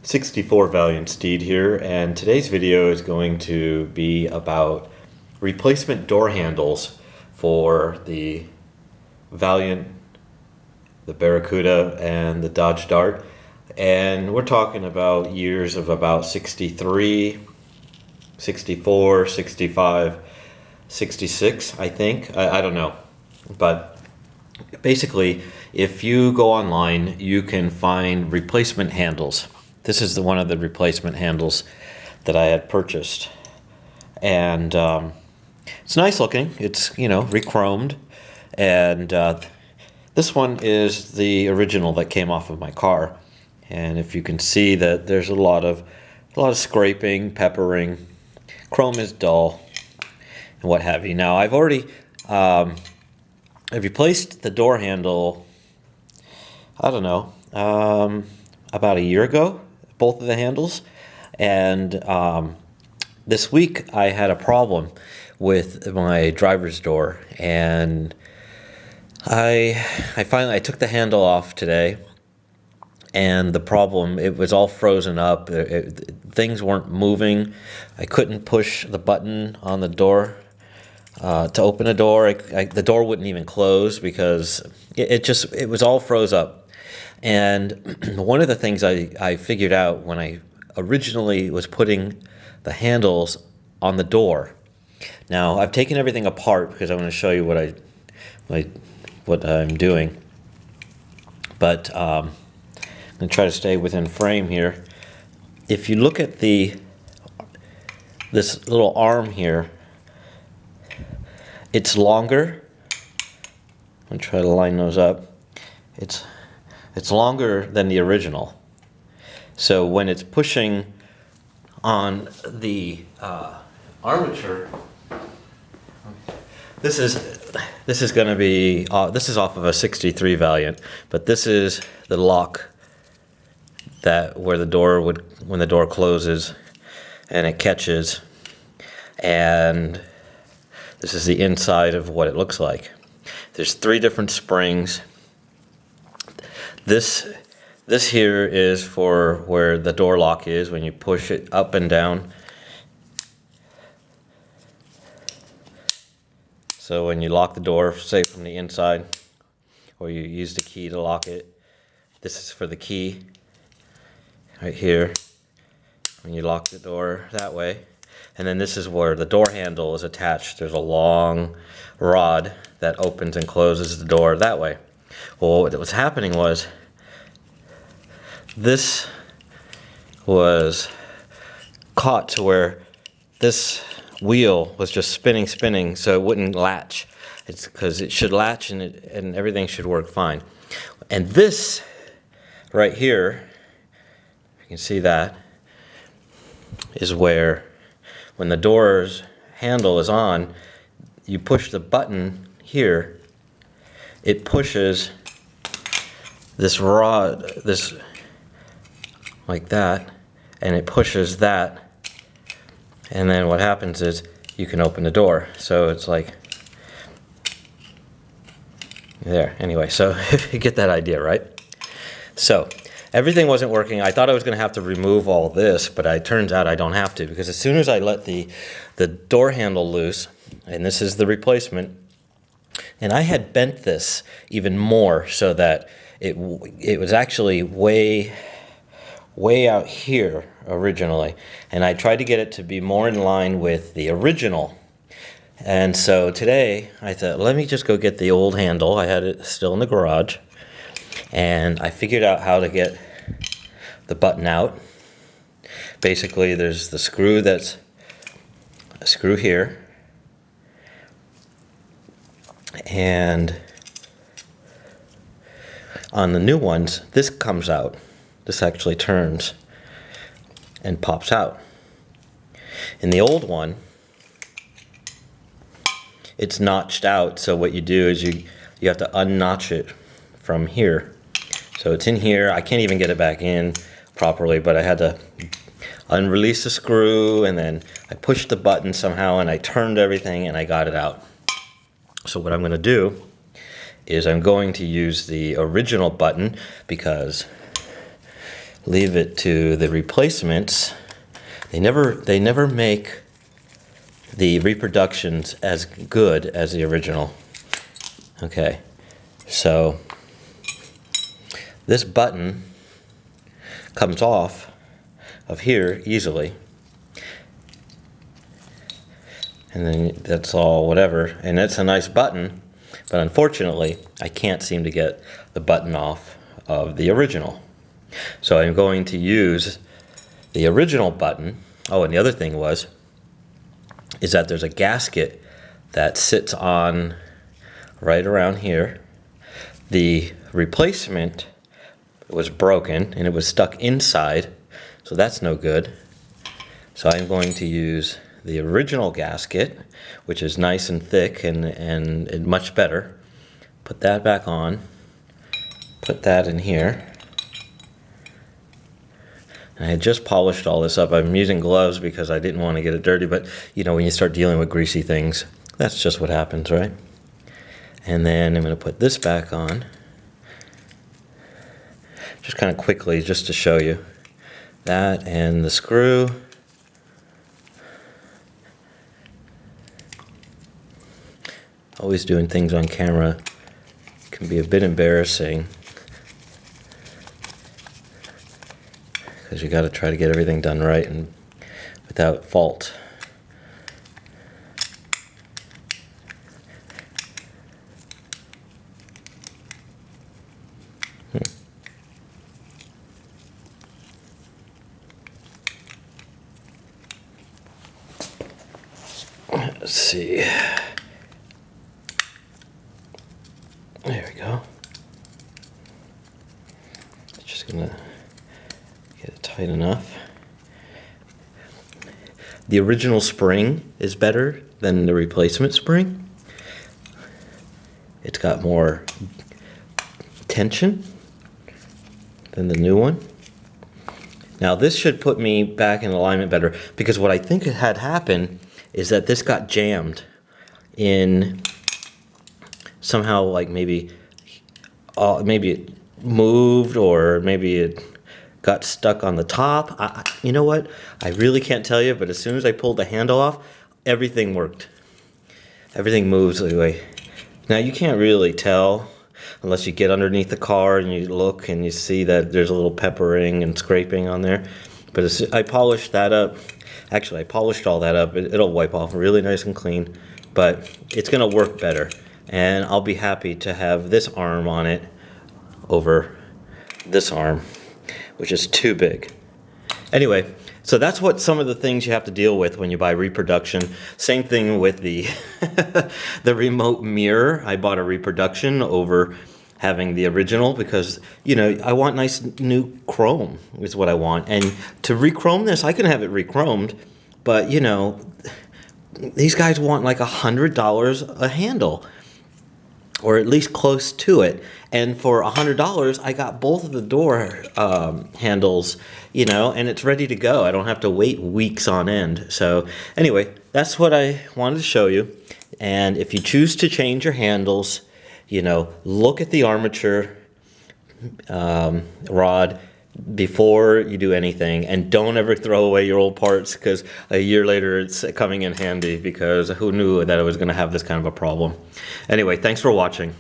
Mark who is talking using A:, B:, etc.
A: 64 Valiant Steed here, and today's video is going to be about replacement door handles for the Valiant, the Barracuda, and the Dodge Dart. And we're talking about years of about 63, 64, 65, 66, I think. I don't know. But basically, if you go online, you can find replacement handles. This is one of the replacement handles that I had purchased, and it's nice looking. It's, you know, re-chromed, and this one is the original that came off of my car. And if you can see that there's a lot of scraping, peppering. Chrome is dull, and what have you. Now I've already I've replaced the door handle, I don't know, about a year ago, both of the handles. And this week I had a problem with my driver's door, and I took the handle off today, and the problem, it was all frozen up. Things weren't moving. I couldn't push the button on the door to open a door. The door wouldn't even close because it was all froze up. And one of the things I figured out when I originally was putting the handles on the door. Now I've taken everything apart because I want to show you what I'm doing. But I'm going to try to stay within frame here. If you look at this little arm here, it's longer. I'm going to try to line those up. It's longer than the original. So when it's pushing on the armature, this is going to be this is off of a 63 Valiant, but this is the lock where the door when the door closes and it catches, and this is the inside of what it looks like. There's 3 different springs. This here is for where the door lock is when you push it up and down. So when you lock the door, say from the inside, or you use the key to lock it, this is for the key right here when you lock the door that way. And then this is where the door handle is attached. There's a long rod that opens and closes the door that way. Well, what was happening was this was caught to where this wheel was just spinning, so it wouldn't latch. It's because it should latch and everything should work fine. And this right here, you can see that, is where when the door's handle is on, you push the button here, it pushes this rod, like that, and it pushes that, and then what happens is you can open the door. So it's like there. Anyway, so you get that idea, right? So everything wasn't working. I thought I was going to have to remove all this, but it turns out I don't have to, because as soon as I let the door handle loose, and this is the replacement, and I had bent this even more so that it was actually way out here originally, and I tried to get it to be more in line with the original. And so today I thought, let me just go get the old handle. I had it still in the garage, and I figured out how to get the button out. Basically, there's the screw, that's a screw here, and on the new ones, this comes out. This actually turns and pops out. In the old one, it's notched out, so what you do is you have to unnotch it from here. So it's in here. I can't even get it back in properly, but I had to unrelease the screw, and then I pushed the button somehow, and I turned everything, and I got it out. So what I'm going to do is I'm going to use the original button, because leave it to the replacements. They never make the reproductions as good as the original. Okay, so this button comes off of here easily, and then that's all whatever, and it's a nice button, but unfortunately I can't seem to get the button off of the original. So I'm going to use the original button. Oh, and the other thing is that there's a gasket that sits on right around here. The replacement was broken and it was stuck inside, so that's no good. So I'm going to use the original gasket, which is nice and thick and much better. Put that back on, put that in here. I had just polished all this up. I'm using gloves because I didn't want to get it dirty, but you know, when you start dealing with greasy things, that's just what happens, right? And then I'm going to put this back on, just kind of quickly, just to show you that, and the screw. Always doing things on camera can be a bit embarrassing, because you got to try to get everything done right and without fault. Let's see. There we go. Just gonna get it tight enough. The original spring is better than the replacement spring. It's got more tension than the new one. Now this should put me back in alignment better, because what I think had happened is that this got jammed in somehow, like maybe it moved, or maybe it got stuck on the top. You know what? I really can't tell you, but as soon as I pulled the handle off, everything worked. Everything moves anyway. Now you can't really tell unless you get underneath the car and you look and you see that there's a little peppering and scraping on there. But as I polished that up, actually I polished all that up, it'll wipe off really nice and clean, but it's gonna work better. And I'll be happy to have this arm on it over this arm, which is too big. Anyway, so that's what some of the things you have to deal with when you buy Reproduction. Same thing with the the remote mirror. I bought a Reproduction over having the original because, you know, I want nice new chrome is what I want. And to re-chrome this, I can have it re-chromed, but you know, these guys want like $100 a handle, or at least close to it. And for $100, I got both of the door handles, you know, and it's ready to go. I don't have to wait weeks on end. So anyway, that's what I wanted to show you. And if you choose to change your handles, you know, look at the armature rod before you do anything, and don't ever throw away your old parts, because a year later it's coming in handy, because who knew that I was going to have this kind of a problem. Anyway, thanks for watching.